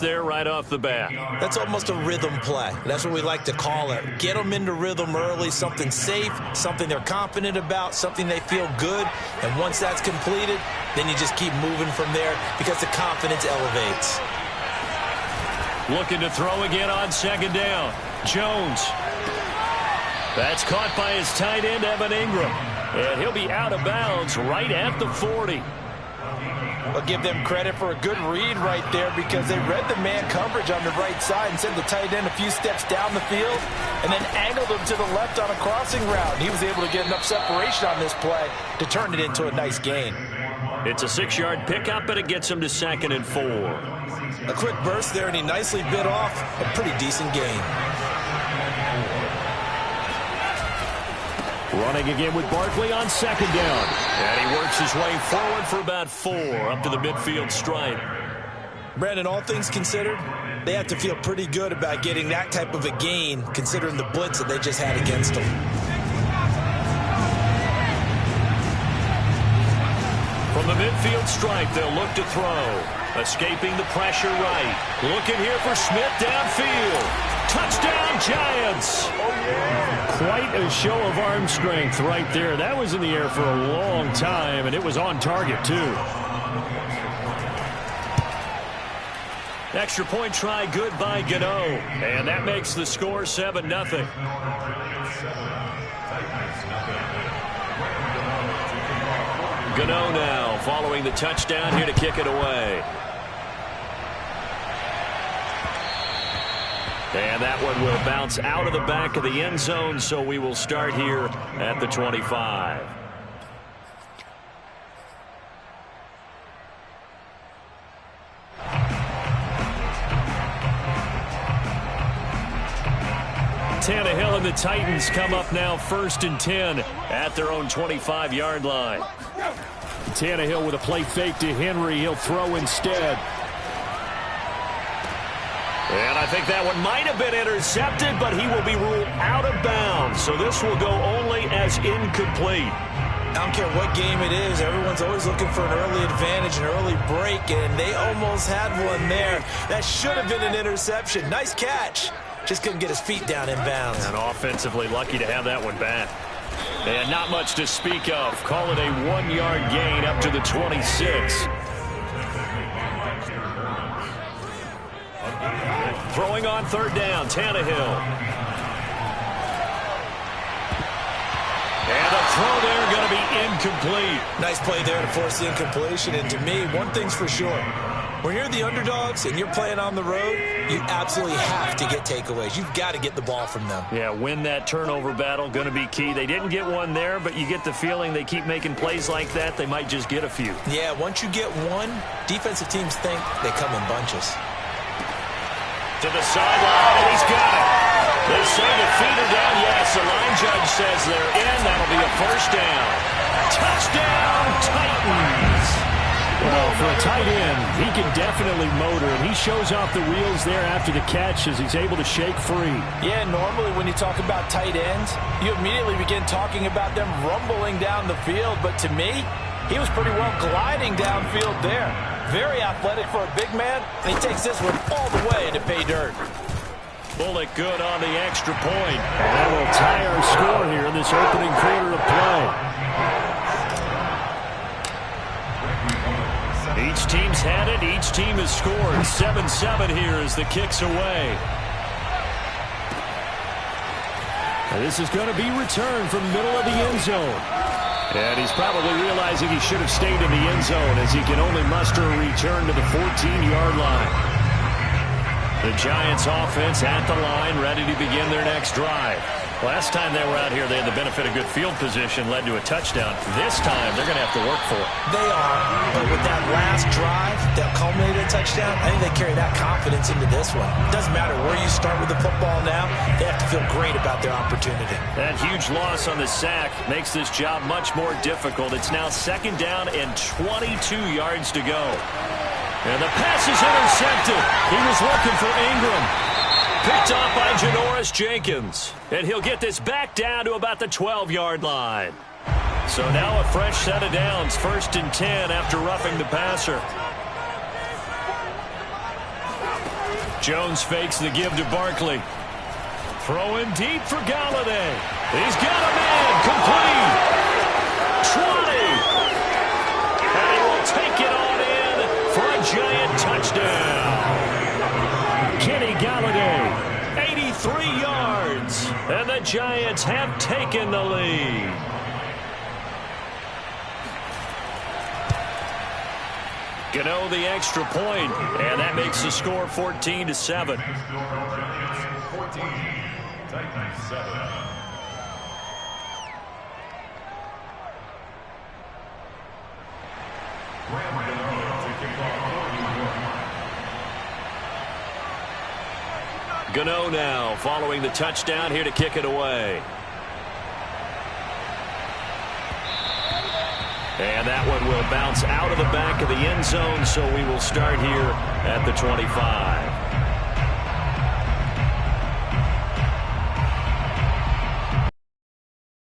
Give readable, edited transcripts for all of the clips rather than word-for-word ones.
there right off the bat. That's almost a rhythm play. That's what we like to call it. Get them into rhythm early, something safe, something they're confident about, something they feel good. And once that's completed, then you just keep moving from there because the confidence elevates. Looking to throw again on second down. Jones. That's caught by his tight end, Evan Ingram. And he'll be out of bounds right at the 40. I'll give them credit for a good read right there because they read the man coverage on the right side and sent the tight end a few steps down the field and then angled him to the left on a crossing route. He was able to get enough separation on this play to turn it into a nice gain. It's a 6-yard pickup, and it gets him to 2nd and 4. A quick burst there, and he nicely bit off a pretty decent gain. Running again with Barkley on second down. And he works his way forward for about 4 up to the midfield stripe. Brandon, all things considered, they have to feel pretty good about getting that type of a gain considering the blitz that they just had against them. From the midfield stripe, they'll look to throw. Escaping the pressure right. Looking here for Smith downfield. Touchdown, Giants! Oh, yeah. Quite a show of arm strength right there. That was in the air for a long time, and it was on target, too. Extra point try good by Gano. And that makes the score 7-0. Gano now following the touchdown here to kick it away. And that one will bounce out of the back of the end zone, so we will start here at the 25. Tannehill and the Titans come up now 1st and 10 at their own 25-yard line. Tannehill with a play fake to Henry. He'll throw instead. And I think that one might have been intercepted, but he will be ruled out of bounds. So this will go only as incomplete. I don't care what game it is. Everyone's always looking for an early advantage, an early break, and they almost had one there. That should have been an interception. Nice catch. Just couldn't get his feet down in bounds. And offensively lucky to have that one back. And not much to speak of. Call it a 1-yard gain up to the 26. Throwing on 3rd down, Tannehill. And the throw there going to be incomplete. Nice play there to force the incompletion. And to me, one thing's for sure. When you're the underdogs and you're playing on the road, you absolutely have to get takeaways. You've got to get the ball from them. Yeah, win that turnover battle, going to be key. They didn't get one there, but you get the feeling they keep making plays like that, they might just get a few. Yeah, once you get one, defensive teams think they come in bunches. To the sideline, and he's got it. They say the feet are down. Yes, the line judge says they're in. That'll be a 1st down. Touchdown, Titans! Well, for a tight end, he can definitely motor, and he shows off the wheels there after the catch as he's able to shake free. Yeah, normally when you talk about tight ends, you immediately begin talking about them rumbling down the field. But to me, he was pretty well gliding downfield there. Very athletic for a big man, and he takes this one all the way to pay dirt. Bullock good on the extra point. And that will tie our score here in this opening quarter of play. Each team's had it. Each team has scored. 7-7 here as the kick's away. And this is going to be returned from the middle of the end zone. And he's probably realizing he should have stayed in the end zone as he can only muster a return to the 14-yard line. The Giants offense at the line, ready to begin their next drive. Last time they were out here, they had the benefit of good field position, led to a touchdown. This time, they're going to have to work for it. They are, but with that last drive that culminated a touchdown, I think they carry that confidence into this one. It doesn't matter where you start with the football now, they have to feel great about their opportunity. That huge loss on the sack makes this job much more difficult. It's now 2nd down and 22 yards to go. And the pass is intercepted. He was looking for Ingram. Picked off by Janoris Jenkins. And he'll get this back down to about the 12-yard line. So now a fresh set of downs. 1st and 10 after roughing the passer. Jones fakes the give to Barkley. Throwing deep for Galladay. He's got a man. Complete. 20. And he will take it on in for a giant touchdown. Kenny Galladay, 83 yards. And the Giants have taken the lead. Gano the extra point, and that makes the score 14-7. Gano now following the touchdown here to kick it away. And that one will bounce out of the back of the end zone, so we will start here at the 25.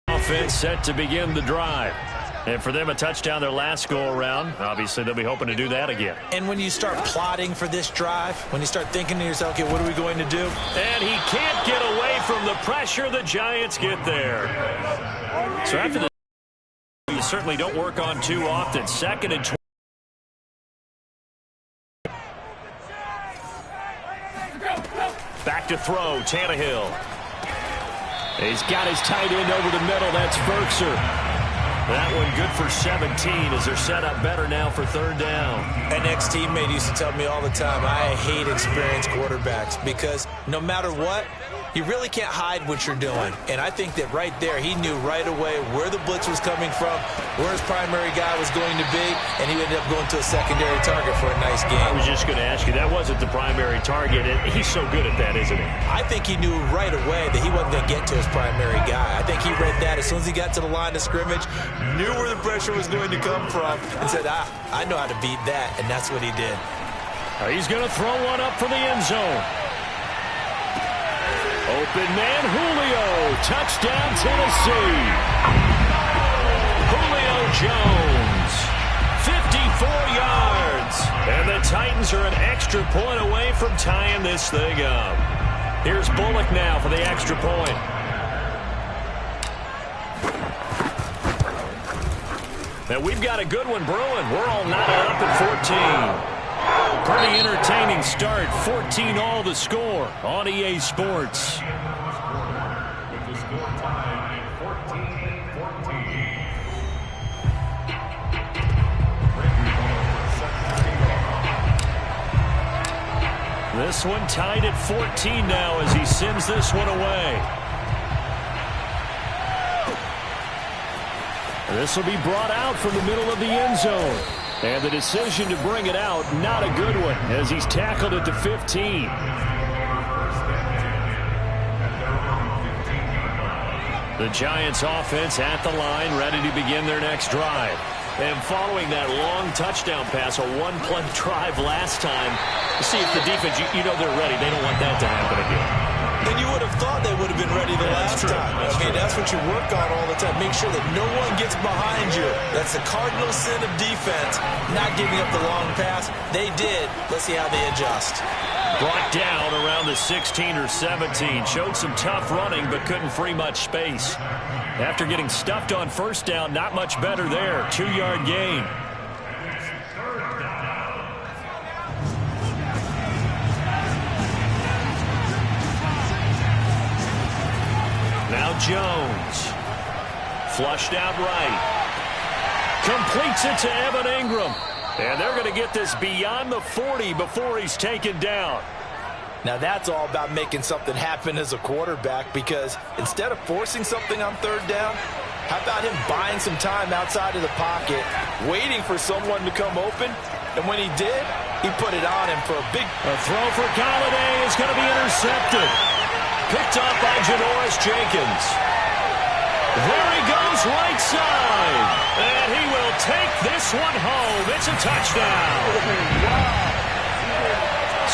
Offense set to begin the drive. And for them, a touchdown their last go-around. Obviously, they'll be hoping to do that again. And when you start plotting for this drive, when you start thinking to yourself, okay, what are we going to do? And he can't get away from the pressure. The Giants get there. So after the you certainly don't work on too often. 2nd and 20. Back to throw, Tannehill. He's got his tight end over the middle. That's Ferkser. That one good for 17 as they're set up better now for 3rd down. An ex-teammate used to tell me all the time, I hate experienced quarterbacks because no matter what, you really can't hide what you're doing. And I think that right there, he knew right away where the blitz was coming from, where his primary guy was going to be, and he ended up going to a secondary target for a nice game. I was just going to ask you, that wasn't the primary target, and he's so good at that, isn't he? I think he knew right away that he wasn't going to get to his primary guy. I think he read that as soon as he got to the line of scrimmage, knew where the pressure was going to come from, and said, I know how to beat that, and that's what he did. He's going to throw one up for the end zone. Open man, Julio. Touchdown, Tennessee. Julio Jones. 54 yards. And the Titans are an extra point away from tying this thing up. Here's Bullock now for the extra point. Now we've got a good one brewing. We're all knotted up at 14. Pretty entertaining start. 14-all the score on EA Sports. This one tied at 14 now as he sends this one away. This will be brought out from the middle of the end zone. And the decision to bring it out, not a good one, as he's tackled at the 15. The Giants offense at the line, ready to begin their next drive. And following that long touchdown pass, a one-play drive last time, you see if the defense, you know they're ready. They don't want that to happen again. And you would have thought they would have been ready the last time. That's what you work on all the time. Make sure that no one gets behind you. That's the cardinal sin of defense, not giving up the long pass. They did. Let's see how they adjust. Brought down around the 16 or 17. Showed some tough running, but couldn't free much space. After getting stuffed on 1st down, not much better there. 2-yard gain. Now Jones. Flushed out right. Completes it to Evan Ingram. And they're going to get this beyond the 40 before he's taken down. Now that's all about making something happen as a quarterback, because instead of forcing something on 3rd down, how about him buying some time outside of the pocket, waiting for someone to come open, and when he did, he put it on him for a big... A throw for Galladay is going to be intercepted. Picked up by Janoris Jenkins. There he goes right side. And he will take this one home. It's a touchdown.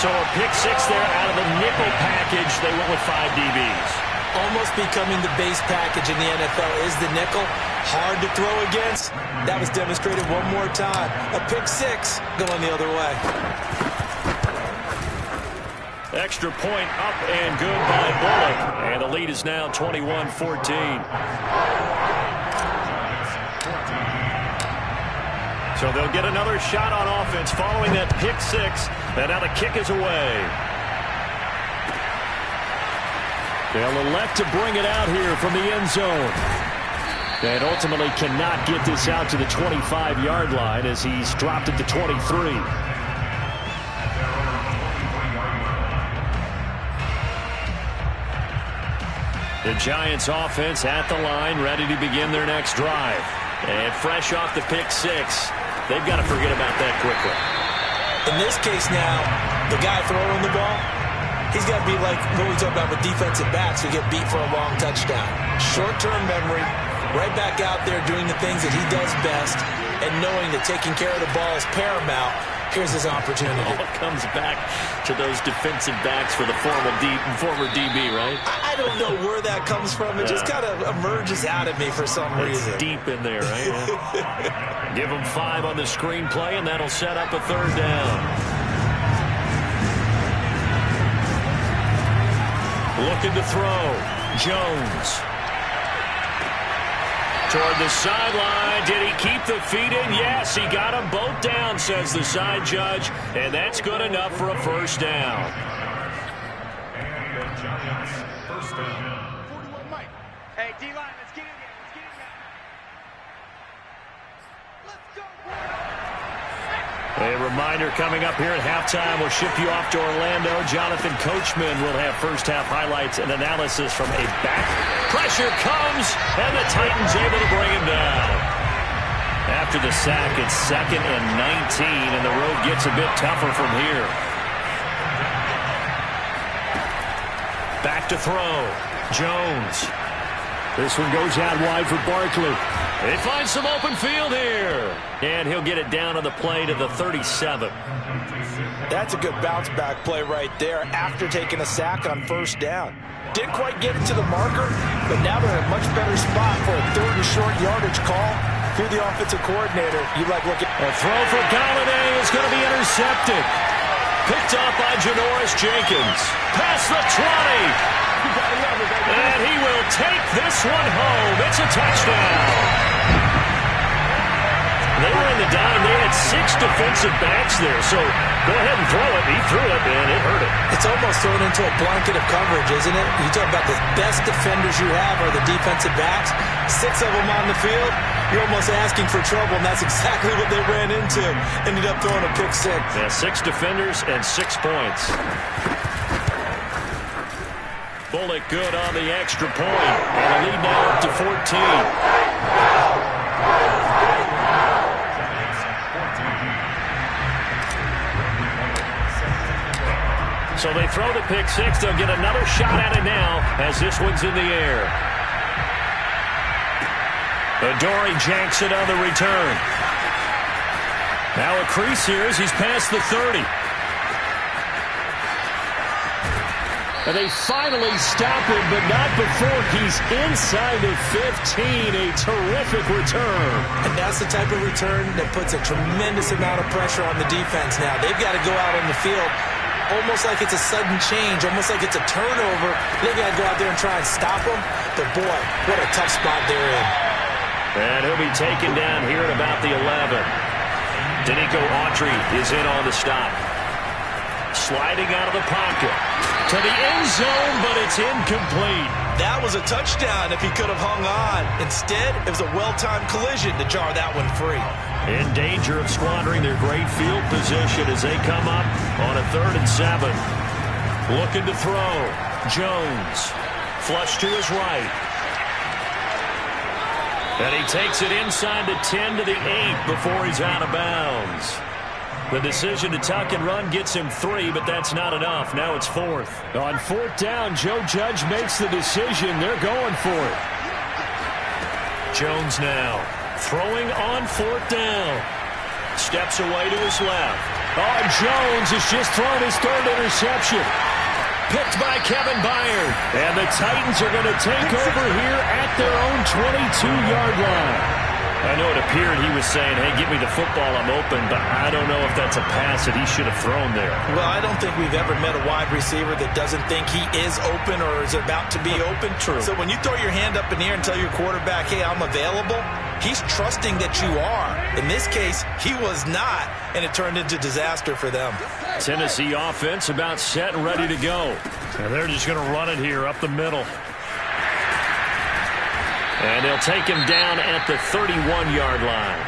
So a pick 6 there out of the nickel package. They went with 5 DBs. Almost becoming the base package in the NFL is the nickel. Hard to throw against. That was demonstrated one more time. A pick 6 going the other way. Extra point up and good by Bullock. And the lead is now 21-14. So they'll get another shot on offense following that pick six. And now the kick is away. They'll elect to bring it out here from the end zone. And ultimately cannot get this out to the 25-yard line as he's dropped it to 23. The Giants offense at the line, ready to begin their next drive. And fresh off the pick six, they've got to forget about that quickly. In this case now, the guy throwing the ball, he's got to be like what we talk about with defensive backs who get beat for a long touchdown. Short-term memory, right back out there doing the things that he does best, and knowing that taking care of the ball is paramount. Here's his opportunity. It all comes back to those defensive backs for the former DB, right? I don't know where that comes from. It just kind of emerges out of me for some reason. It's deep in there, right? Yeah. Give him 5 on the screenplay, and that'll set up a third down. Looking to throw. Jones. Toward the sideline. Did he keep the feet in? Yes, he got them both down, says the side judge. And that's good enough for a first down. And the Giants first down. 41 Mike. Hey, D-line, let's get in there. Let's go. A reminder coming up here at halftime. We'll ship you off to Orlando. Jonathan Coachman will have first half highlights and analysis from a back. Pressure comes, and the Titans able to bring him down. After the sack, it's 2nd and 19, and the road gets a bit tougher from here. Back to throw. Jones. This one goes out wide for Barkley. They find some open field here. And he'll get it down on the play to the 37. That's a good bounce-back play right there after taking a sack on first down. Didn't quite get it to the marker, but now they're in a much better spot for a third and short yardage call through the offensive coordinator. You like looking. A throw for Galladay is going to be intercepted. Picked up by Janoris Jenkins. Past the 20. And he will take this one home. It's a touchdown. They were in the dime. They had 6 defensive backs there. So go ahead and throw it. He threw it, and it hurt it. It's almost thrown into a blanket of coverage, isn't it? You talk about the best defenders you have are the defensive backs. 6 of them on the field. You're almost asking for trouble, and that's exactly what they ran into. Ended up throwing a pick six. Yeah, 6 defenders and 6 points. Bullock good on the extra point. And a lead now up to 14. So they throw the pick six. They'll get another shot at it now as this one's in the air. Adoree Jackson on the return. Now a crease here as he's past the 30. And they finally stop him, but not before he's inside the 15. A terrific return. And that's the type of return that puts a tremendous amount of pressure on the defense now. They've got to go out on the field almost like it's a sudden change, almost like it's a turnover. They got to go out there and try and stop them. But, boy, what a tough spot they're in. And he'll be taken down here at about the 11. Denico Autry is in on the stop. Sliding out of the pocket to the end zone, but it's incomplete. That was a touchdown if he could have hung on. Instead, it was a well-timed collision to jar that one free. In danger of squandering their great field position as they come up on a 3rd and 7. Looking to throw. Jones. Flush to his right. And he takes it inside the 10 to the 8 before he's out of bounds. The decision to tuck and run gets him 3, but that's not enough. Now it's 4th. On 4th down, Joe Judge makes the decision. They're going for it. Jones now throwing on 4th down. Steps away to his left. Oh, Jones has just thrown his 3rd interception. Picked by Kevin Byard. And the Titans are going to take over here at their own 22-yard line. I know it appeared he was saying, hey, give me the football, I'm open, but I don't know if that's a pass that he should have thrown there. Well, I don't think we've ever met a wide receiver that doesn't think he is open or is about to be open. True. So when you throw your hand up in the air and tell your quarterback, hey, I'm available, he's trusting that you are. In this case, he was not, and it turned into disaster for them. Tennessee offense about set and ready to go. And they're just going to run it here up the middle. And they'll take him down at the 31-yard line.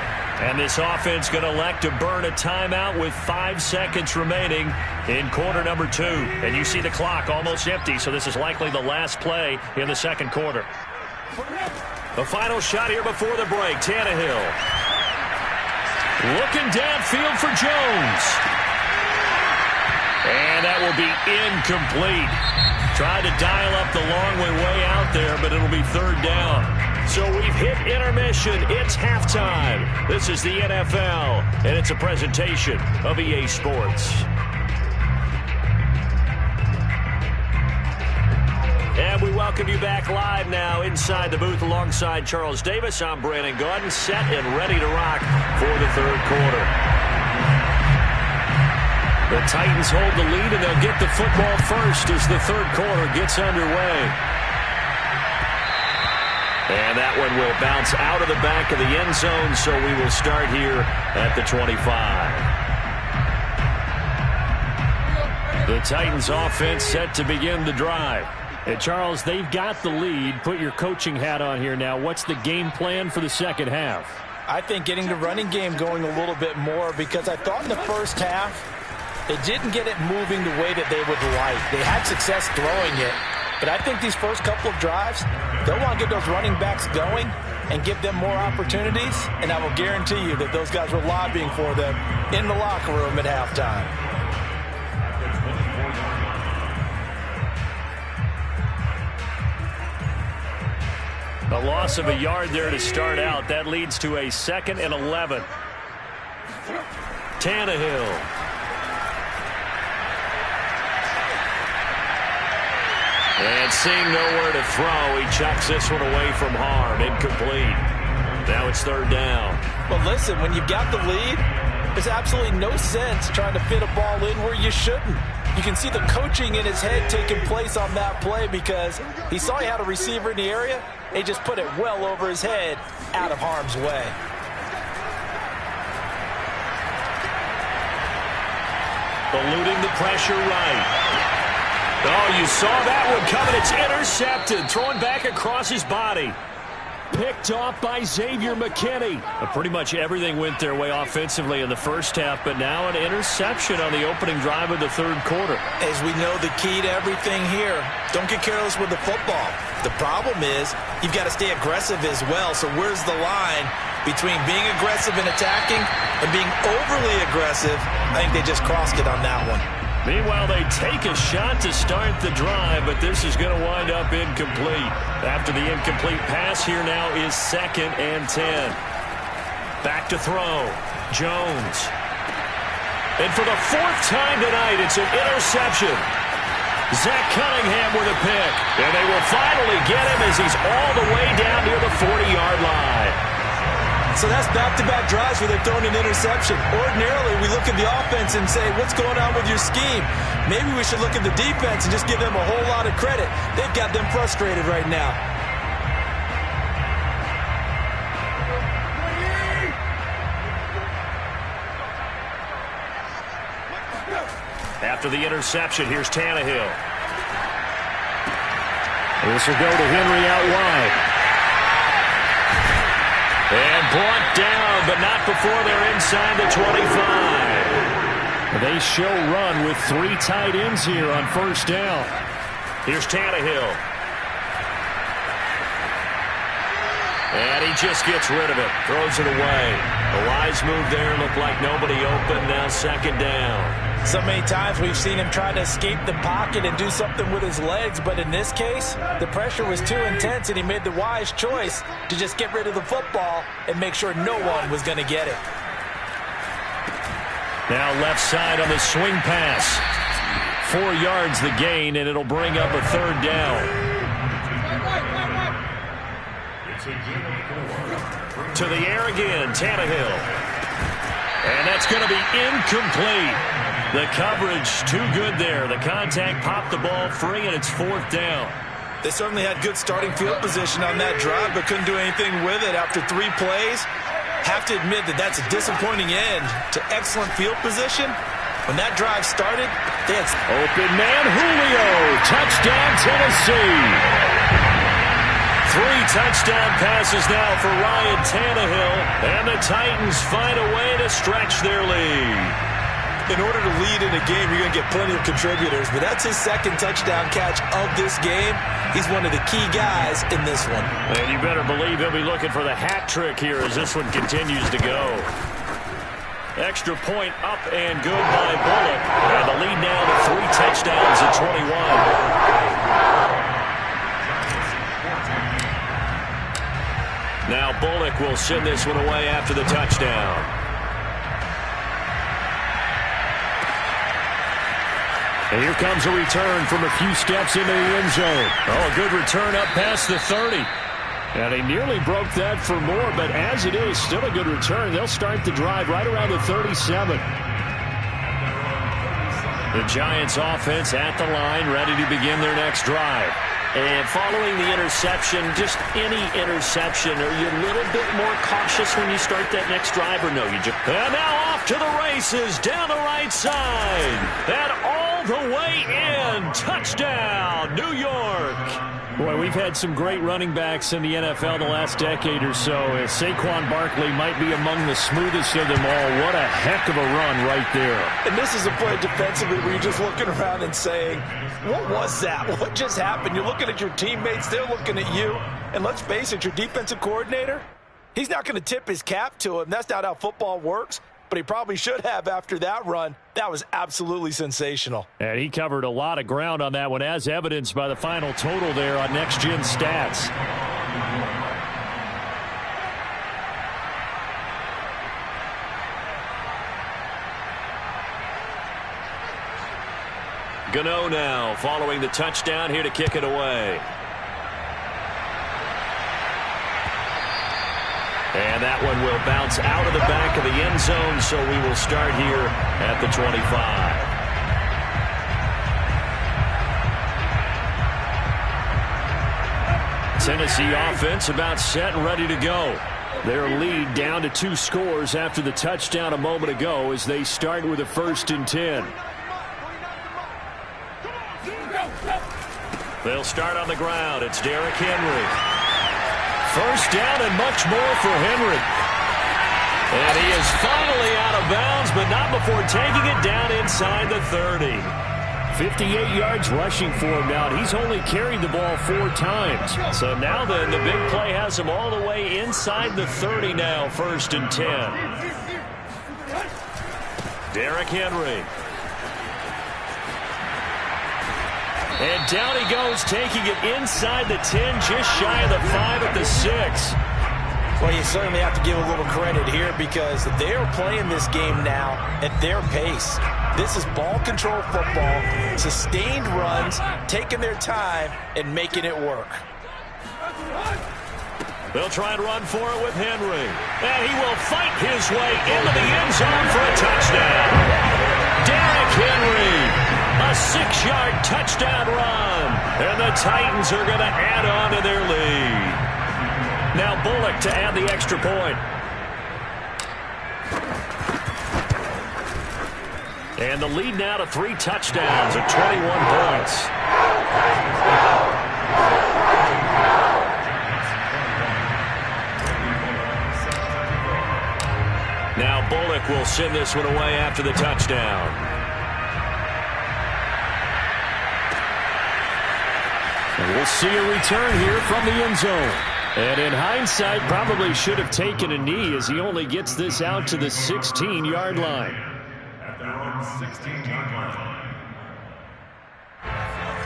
And this offense going to elect to burn a timeout with 5 seconds remaining in quarter number 2. And you see the clock almost empty, so this is likely the last play in the second quarter. The final shot here before the break. Tannehill looking downfield for Jones. And that will be incomplete. Tried to dial up the long way out there, but it'll be third down. So we've hit intermission. It's halftime. This is the NFL, and it's a presentation of EA Sports. And we welcome you back live now inside the booth alongside Charles Davis. I'm Brandon Gaudin, set and ready to rock for the third quarter. The Titans hold the lead, and they'll get the football first as the third quarter gets underway. And that one will bounce out of the back of the end zone, so we will start here at the 25. The Titans offense set to begin the drive. And Charles, they've got the lead. Put your coaching hat on here now. What's the game plan for the second half? I think getting the running game going a little bit more, because I thought in the first half they didn't get it moving the way that they would like. They had success throwing it, but I think these first couple of drives, they'll want to get those running backs going and give them more opportunities, and I will guarantee you that those guys were lobbying for them in the locker room at halftime. A loss of a yard there to start out. That leads to a 2nd and 11. Tannehill. And seeing nowhere to throw, he chucks this one away from harm. Incomplete. Now it's third down. Well, listen, when you've got the lead, there's absolutely no sense trying to fit a ball in where you shouldn't. You can see the coaching in his head taking place on that play, because he saw he had a receiver in the area. He just put it well over his head, out of harm's way. Eluding the pressure right. Oh, you saw that one coming. It's intercepted. Throwing back across his body. Picked off by Xavier McKinney. Pretty much everything went their way offensively in the first half, but now an interception on the opening drive of the third quarter. As we know, the key to everything here, don't get careless with the football. The problem is you've got to stay aggressive as well. So where's the line between being aggressive and attacking and being overly aggressive? I think they just crossed it on that one. Meanwhile, they take a shot to start the drive, but this is going to wind up incomplete. After the incomplete pass, here now is 2nd and 10. Back to throw. Jones. And for the 4th time tonight, it's an interception. Zach Cunningham with a pick. And they will finally get him as he's all the way down near the 40-yard line. So that's back-to-back drives where they've thrown an interception. Ordinarily, we look at the offense and say, what's going on with your scheme? Maybe we should look at the defense and just give them a whole lot of credit. They've got them frustrated right now. After the interception, here's Tannehill. This will go to Henry out wide. And brought down, but not before they're inside the 25. They show run with 3 tight ends here on first down. Here's Tannehill. And he just gets rid of it. Throws it away. A wise move there. Looked like nobody open. Now 2nd down. So many times we've seen him try to escape the pocket and do something with his legs, but in this case, the pressure was too intense, and he made the wise choice to just get rid of the football and make sure no one was going to get it. Now left side on the swing pass. 4 yards the gain, and it'll bring up a third down. To the air again, Tannehill. And that's going to be incomplete. The coverage too good there. The contact popped the ball free, and it's 4th down. They certainly had good starting field position on that drive, but couldn't do anything with it after 3 plays. Have to admit that that's a disappointing end to excellent field position. When that drive started, they had open man Julio. Touchdown, Tennessee. 3 touchdown passes now for Ryan Tannehill, and the Titans find a way to stretch their lead. In order to lead in a game, you're going to get plenty of contributors, but that's his 2nd touchdown catch of this game. He's one of the key guys in this one. And you better believe he'll be looking for the hat trick here as this one continues to go. Extra point up and good by Bullock. And the lead now to 3 touchdowns at 21. Now Bullock will send this one away after the touchdown. And here comes a return from a few steps into the end zone. Oh, a good return up past the 30. And he nearly broke that for more, but as it is, still a good return. They'll start the drive right around the 37. The Giants offense at the line, ready to begin their next drive. And following the interception, just any interception, are you a little bit more cautious when you start that next drive, or no? And now off to the races, down the right side. And all the way in. Touchdown, New York. Boy, we've had some great running backs in the NFL the last decade or so. Saquon Barkley might be among the smoothest of them all. What a heck of a run right there. And this is a play defensively where you're just looking around and saying, what was that? What just happened? You're looking at your teammates. They're looking at you. And let's face it, your defensive coordinator, he's not going to tip his cap to him. That's not how football works. But he probably should have after that run. That was absolutely sensational. And he covered a lot of ground on that one, as evidenced by the final total there on Next Gen Stats. Gano now following the touchdown here to kick it away. And that one will bounce out of the back of the end zone, so we will start here at the 25. Tennessee offense about set and ready to go. Their lead down to 2 scores after the touchdown a moment ago as they start with a 1st and 10. They'll start on the ground. It's Derrick Henry. 1st down and much more for Henry. And he is finally out of bounds, but not before taking it down inside the 30. 58 yards rushing for him now. He's only carried the ball 4 times. So now then, the big play has him all the way inside the 30 now, 1st and 10. Derrick Henry. And down he goes, taking it inside the 10, just shy of the 5 at the 6. Well, you certainly have to give a little credit here because they're playing this game now at their pace. This is ball control football, sustained runs, taking their time and making it work. They'll try and run for it with Henry. And he will fight his way into the end zone for a touchdown. Derrick Henry. A 6-yard touchdown run. And the Titans are going to add on to their lead. Now Bullock to add the extra point. And the lead now to 3 touchdowns at 21 points. Now Bullock will send this one away after the touchdown. And we'll see a return here from the end zone. And in hindsight, probably should have taken a knee as he only gets this out to the 16-yard line. At their own 16-yard line.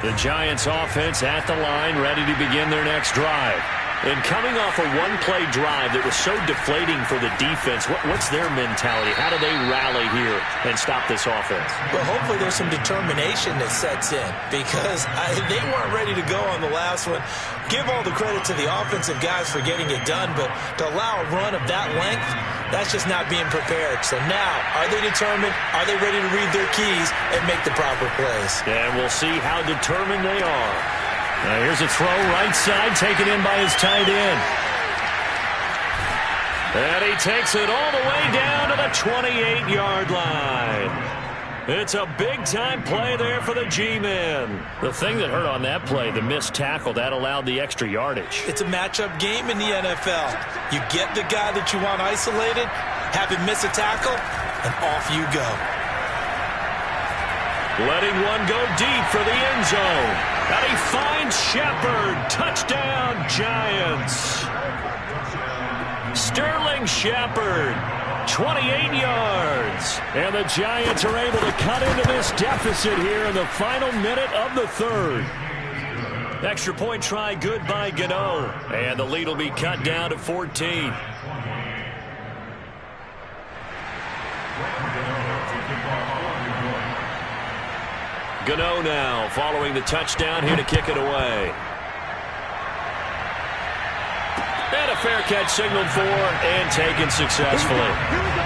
The Giants offense at the line, ready to begin their next drive. And coming off a one-play drive that was so deflating for the defense, what's their mentality? How do they rally here and stop this offense? Well, hopefully there's some determination that sets in because they weren't ready to go on the last one. Give all the credit to the offensive guys for getting it done, but to allow a run of that length, that's just not being prepared. So now, are they determined? Are they ready to read their keys and make the proper plays? And we'll see how determined they are. Now here's a throw right side, taken in by his tight end. And he takes it all the way down to the 28-yard line. It's a big-time play there for the G-men. The thing that hurt on that play, the missed tackle, that allowed the extra yardage. It's a matchup game in the NFL. You get the guy that you want isolated, have him miss a tackle, and off you go. Letting one go deep for the end zone. And he finds Shepard. Touchdown, Giants. Sterling Shepard, 28 yards. And the Giants are able to cut into this deficit here in the final minute of the third. Extra point try good by Gano. And the lead will be cut down to 14. Gano now following the touchdown here to kick it away. And a fair catch signaled for and taken successfully.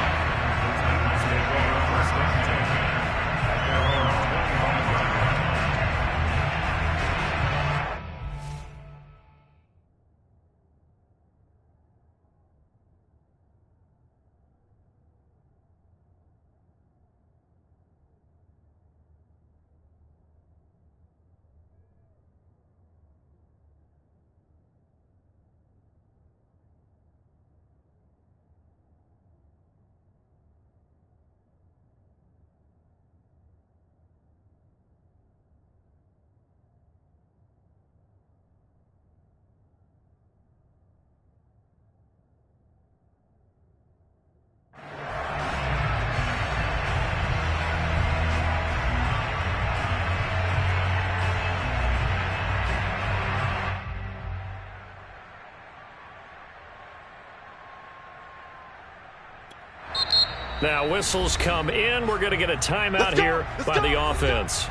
Now whistles come in. We're going to get a timeout here by the offense.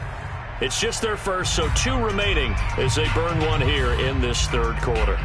It's just their first, so 2 remaining as they burn one here in this third quarter.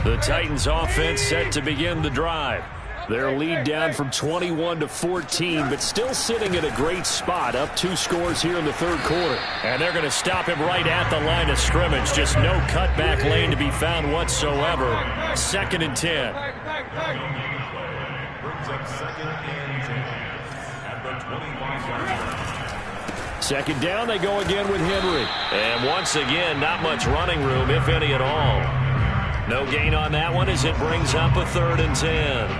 The Titans offense set to begin the drive. Their lead down from 21 to 14, but still sitting in a great spot, up 2 scores here in the third quarter. And they're going to stop him right at the line of scrimmage. Just no cutback lane to be found whatsoever. 2nd and 10. Brings up 2nd and 10 at the 25-yard line. 2nd down, they go again with Henry. And once again, not much running room, if any at all. No gain on that one as it brings up a 3rd and 10.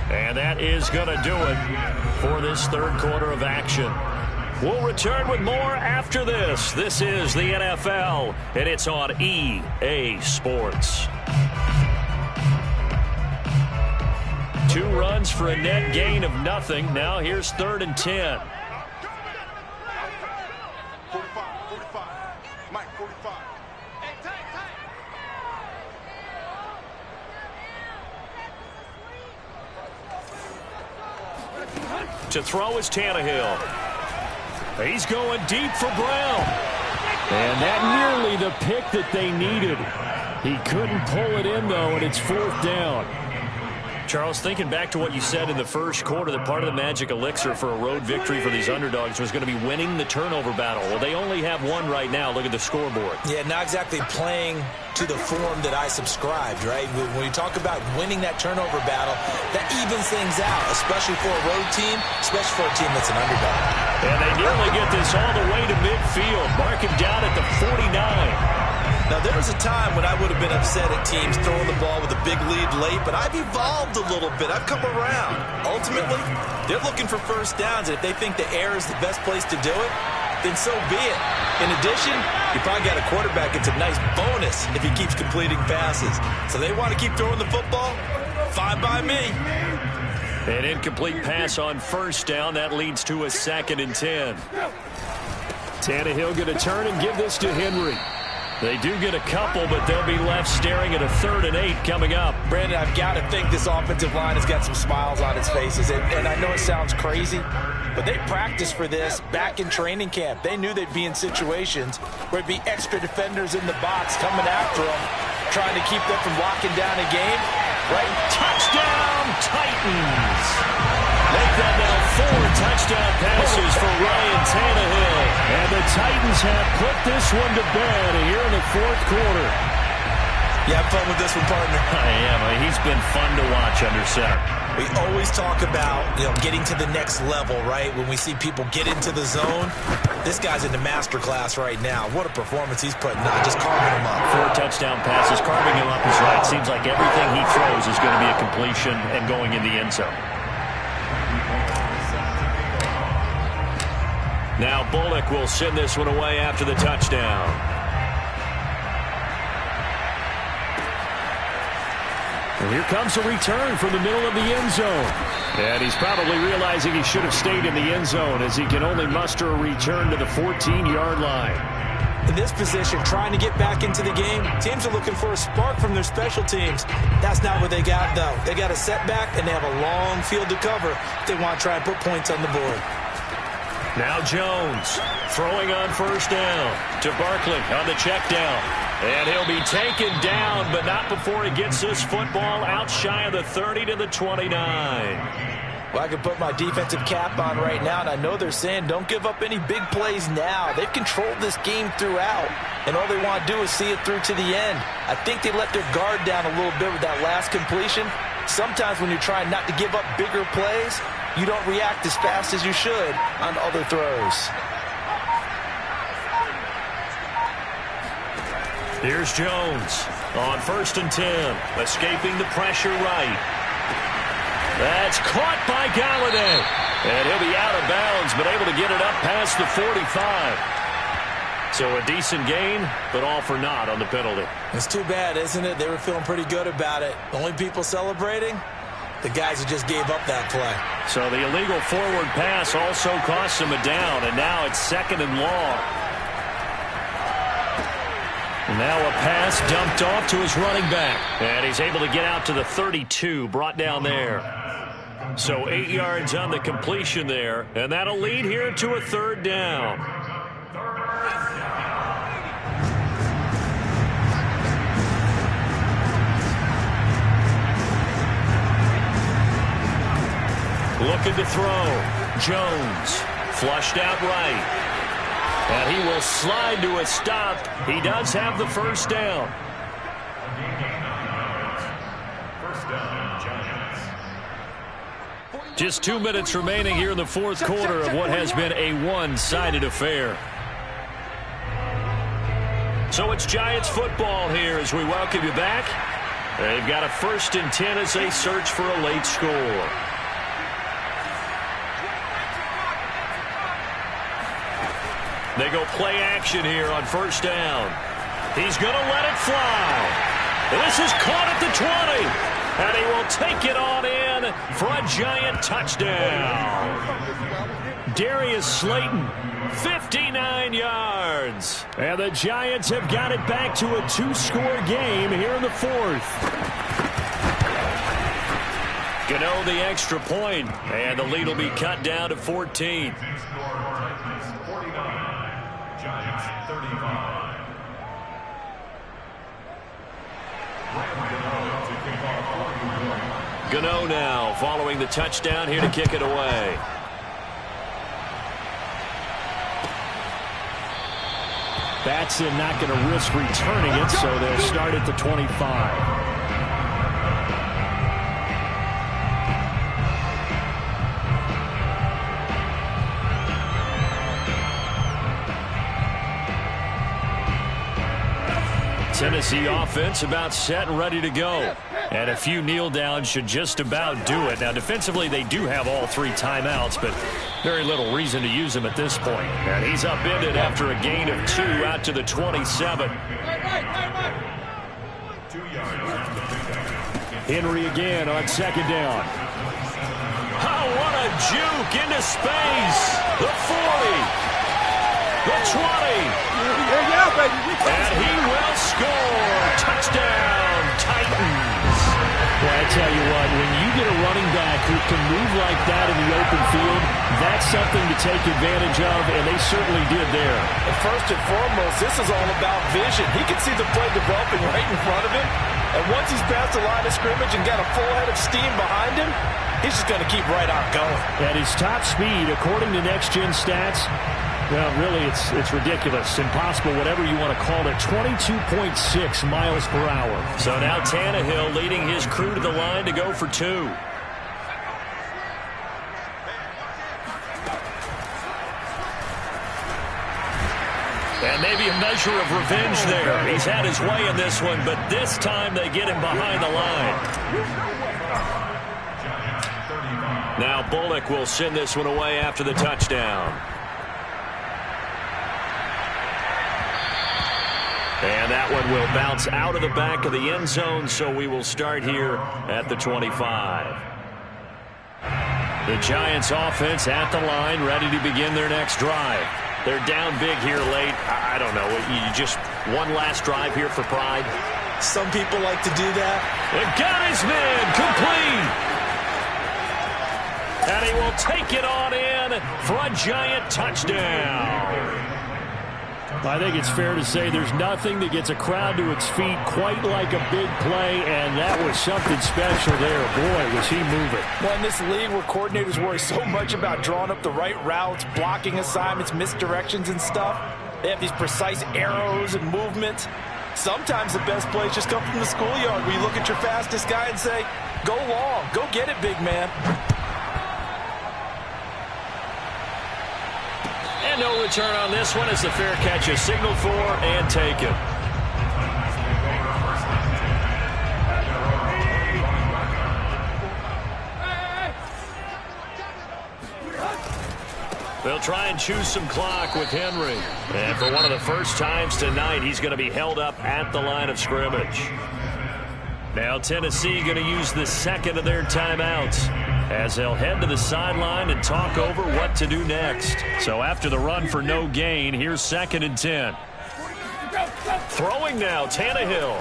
And that is going to do it for this third quarter of action. We'll return with more after this. This is the NFL, and it's on EA Sports. 2 runs for a net gain of nothing. Now here's 3rd and 10. 45. Mike, 45. Hey, tight. To throw is Tannehill. He's going deep for Brown. And that nearly the pick that they needed. He couldn't pull it in, though, and it's 4th down. Charles, thinking back to what you said in the first quarter, that part of the magic elixir for a road victory for these underdogs was going to be winning the turnover battle. Well, they only have 1 right now. Look at the scoreboard. Yeah, not exactly playing to the form that I subscribed, right? When you talk about winning that turnover battle, that evens things out, especially for a road team, especially for a team that's an underdog. And they nearly get this all the way to midfield. Mark him down at the 49. Now, there was a time when I would have been upset at teams throwing the ball with a big lead late, but I've evolved a little bit. I've come around. Ultimately, they're looking for first downs, and if they think the air is the best place to do it, then so be it. In addition, you probably got a quarterback gets a nice bonus if he keeps completing passes. So they want to keep throwing the football? Fine by me. An incomplete pass on first down. That leads to a 2nd and 10. Tannehill going to turn and give this to Henry. They do get a couple, but they'll be left staring at a 3rd and 8 coming up. Brandon, I've got to think this offensive line has got some smiles on its faces. And I know it sounds crazy, but they practiced for this back in training camp. They knew they'd be in situations where it'd be extra defenders in the box coming after them, trying to keep them from locking down a game. Right? Touchdown, Titans! Make that now 4 touchdown passes for Ryan Tannehill. And the Titans have put this one to bed here in the 4th quarter. You have fun with this one, partner? I am. He's been fun to watch under center. We always talk about, getting to the next level, right? When we see people get into the zone, this guy's in the master class right now. What a performance he's putting on, just carving him up. 4 touchdown passes, carving him up is right. Seems like everything he throws is going to be a completion and going in the end zone. Now Bullock will send this one away after the touchdown. And here comes a return from the middle of the end zone. And he's probably realizing he should have stayed in the end zone as he can only muster a return to the 14-yard line. In this position, trying to get back into the game, teams are looking for a spark from their special teams. That's not what they got, though. They got a setback, and they have a long field to cover if they want to try and put points on the board. Now Jones throwing on first down to Barkley on the check down. And he'll be taken down, but not before he gets this football out shy of the 30 to the 29. Well, I can put my defensive cap on right now, and I know they're saying don't give up any big plays now. They've controlled this game throughout, and all they want to do is see it through to the end. I think they let their guard down a little bit with that last completion. Sometimes when you're trying not to give up bigger plays, you don't react as fast as you should on other throws. Here's Jones on 1st and 10, escaping the pressure right. That's caught by Galladay. And he'll be out of bounds, but able to get it up past the 45. So a decent gain, but all for naught on the penalty. It's too bad, isn't it? They were feeling pretty good about it. The only people celebrating, the guys who just gave up that play. So the illegal forward pass also cost him a down, and now it's 2nd and long. Now a pass dumped off to his running back. And he's able to get out to the 32, brought down there. So 8 yards on the completion there, and that'll lead here to a 3rd down. Looking to throw. Jones flushed out right. And he will slide to a stop. He does have the first down. Just 2 minutes remaining here in the 4th quarter of what has been a one-sided affair. So it's Giants football here as we welcome you back. They've got a 1st and 10 as they search for a late score. They go play action here on 1st down. He's going to let it fly. This is caught at the 20. And he will take it on in for a Giant touchdown. Darius Slayton, 59 yards. And the Giants have got it back to a 2-score game here in the 4th. Gano the extra point, and the lead will be cut down to 14. Gano now following the touchdown here to kick it away. Batson not going to risk returning it, so they'll start at the 25. Tennessee offense about set and ready to go. And a few kneel downs should just about do it. Now, defensively, they do have all 3 timeouts, but very little reason to use them at this point. And he's upended after a gain of 2 out to the 27. Henry again on second down. Oh, what a juke into space. The 40. The 20. And he will score. Touchdown, Titans. Well, I tell you what, when you get a running back who can move like that in the open field, that's something to take advantage of, and they certainly did there. And first and foremost, this is all about vision. He can see the play developing right in front of him, and once he's past the line of scrimmage and got a full head of steam behind him, he's just going to keep right on going. At his top speed, according to next-gen stats, well, really, it's ridiculous. Impossible, whatever you want to call it. 22.6 miles per hour. So now Tannehill leading his crew to the line to go for 2. And maybe a measure of revenge there. He's had his way in this one, but this time they get him behind the line. Now Bullock will send this one away after the touchdown. And that one will bounce out of the back of the end zone, so we will start here at the 25. The Giants offense at the line, ready to begin their next drive. They're down big here late. I don't know. You just one last drive here for pride? Some people like to do that. And got his man complete. And he will take it on in for a Giant touchdown. I think it's fair to say there's nothing that gets a crowd to its feet quite like a big play, and that was something special there. Boy, was he moving. Well, in this league where coordinators worry so much about drawing up the right routes, blocking assignments, misdirections and stuff, they have these precise arrows and movements. Sometimes the best plays just come from the schoolyard where you look at your fastest guy and say, go long, go get it, big man. And no return on this one as the fair catch is signaled for and taken. They'll try and choose some clock with Henry. And for one of the first times tonight, he's going to be held up at the line of scrimmage. Now Tennessee going to use the second of their timeouts as they'll head to the sideline and talk over what to do next. So after the run for no gain, here's 2nd and 10. Throwing now, Tannehill.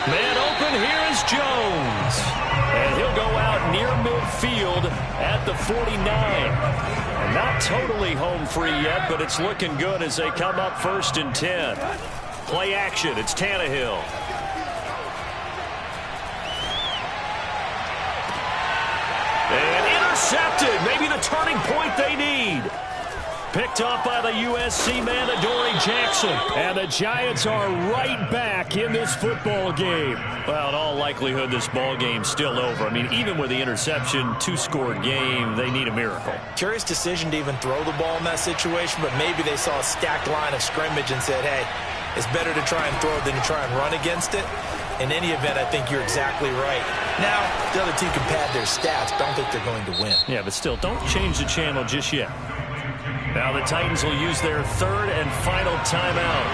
Man open, here is Jones. And he'll go out near midfield at the 49. And not totally home free yet, but it's looking good as they come up 1st and 10. Play action, it's Tannehill. And intercepted, maybe the turning point they need. Picked up by the USC man, Adoree Jackson. And the Giants are right back in this football game. Well, in all likelihood, this ball game's still over. I mean, even with the interception, 2-score game, they need a miracle. Curious decision to even throw the ball in that situation, but maybe they saw a stacked line of scrimmage and said, hey, it's better to try and throw it than to try and run against it. In any event, I think you're exactly right. Now, the other team can pad their stats, but I don't think they're going to win. Yeah, but still, don't change the channel just yet. Now the Titans will use their 3rd and final timeout.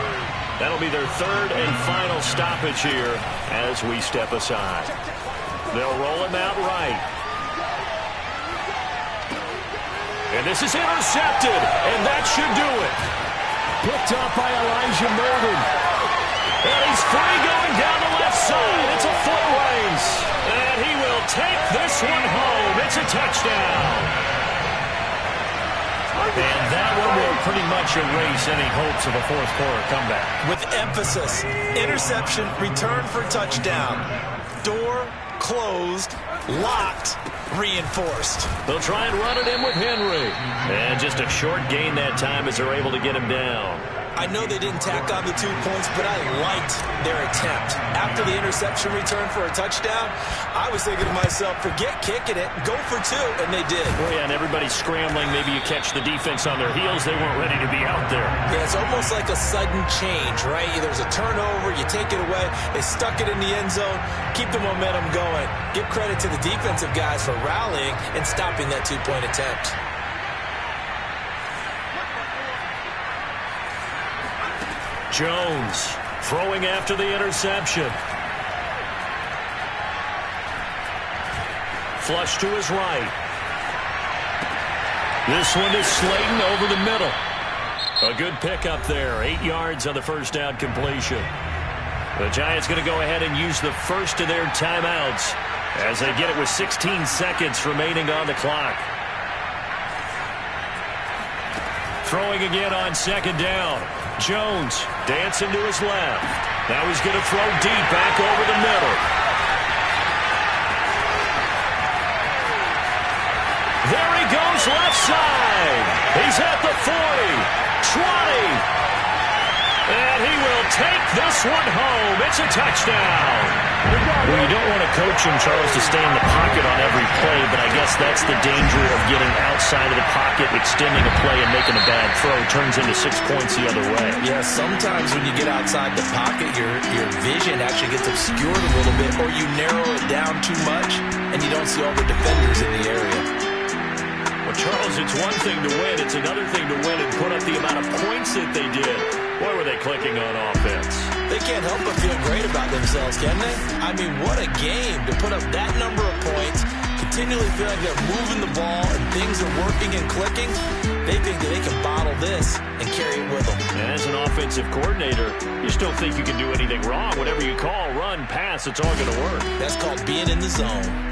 That'll be their 3rd and final stoppage here as we step aside. They'll roll him out right. And this is intercepted, and that should do it. Picked up by Elijah Molden. And he's free going down the left side. It's a foot race. And he will take this one home. It's a touchdown. And that one will pretty much erase any hopes of a fourth-quarter comeback. With emphasis, interception, return for touchdown. Door closed, locked, reinforced. They'll try and run it in with Henry. And just a short gain that time as they're able to get him down. I know they didn't tack on the 2 points, but I liked their attempt. After the interception return for a touchdown, I was thinking to myself, forget kicking it, go for 2, and they did. Oh, yeah, and everybody's scrambling. Maybe you catch the defense on their heels. They weren't ready to be out there. Yeah, it's almost like a sudden change, right? There's a turnover, you take it away, they stuck it in the end zone, keep the momentum going. Give credit to the defensive guys for rallying and stopping that 2-point attempt. Jones throwing after the interception. Flush to his right. This one is Slayton over the middle. A good pickup there. 8 yards on the first down completion. The Giants going to go ahead and use the first of their timeouts as they get it with 16 seconds remaining on the clock. Throwing again on second down. Jones dancing to his left. Now he's going to throw deep back over the middle. There he goes left side. He's at the 40, 20. And he will take this one home. It's a touchdown. Well, you don't want to coach him, Charles, to stay in the pocket on every play, but I guess that's the danger of getting outside of the pocket, extending a play, and making a bad throw. Turns into 6 points the other way. Yeah, sometimes when you get outside the pocket, your vision actually gets obscured a little bit, or you narrow it down too much, and you don't see all the defenders in the area. Well, Charles, it's one thing to win. It's another thing to win and put up the amount of points that they did. Boy, were they clicking on offense. They can't help but feel great about themselves, can they? I mean, what a game to put up that number of points, continually feel like they're moving the ball and things are working and clicking. They think that they can bottle this and carry it with them. And as an offensive coordinator, you just don't think you can do anything wrong. Whatever you call, run, pass, it's all going to work. That's called being in the zone.